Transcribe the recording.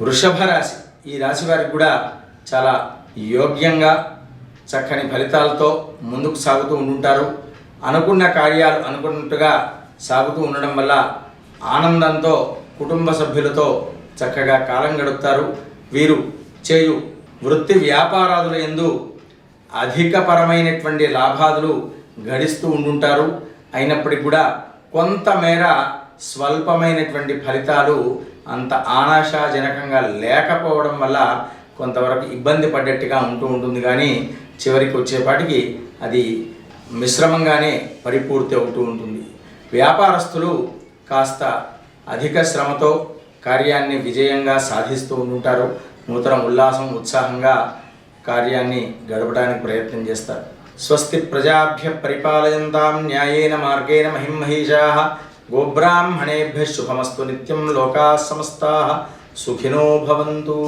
వృషభ రాశి, ఈ రాశి వారికి కూడా చాలా యోగ్యంగా చక్కని ఫలితాలతో ముందుకు సాగుతూ ఉంటుంటారు. అనుకున్న కార్యాలు అనుకున్నట్టుగా సాగుతూ ఉండడం వల్ల ఆనందంతో కుటుంబ సభ్యులతో చక్కగా కాలం గడుపుతారు. వీరు చేయు వృత్తి వ్యాపారాదుల యందు అధికపరమైనటువంటి లాభాలు గడిస్తూ ఉంటుంటారు. అయినప్పటికీ కూడా కొంతమేర స్వల్పమైనటువంటి ఫలితాలు అంత ఆశాజనకంగా లేకపోవడం వల్ల కొంతవరకు ఇబ్బంది పడ్డట్టుగా ఉంటుంది. కానీ చివరికి వచ్చేపాటికి అది మిశ్రమంగానే పరిపూర్తి అవుతూ ఉంటుంది. వ్యాపారస్తులు కాస్త అధిక శ్రమతో కార్యాన్ని విజయంగా సాధిస్తూ ఉంటారు. నూతన ఉల్లాసం ఉత్సాహంగా కార్యాన్ని గడపడానికి ప్రయత్నం చేస్తారు. స్వస్తి ప్రజాభ్య పరిపాలయంతాం న్యాయేన మార్గేణ మహిమహీషాః గోబ్రాహ్మణేభ్యః శుభమస్తు నిత్యం. లోకాః సమస్తాః సుఖినో భవంతు.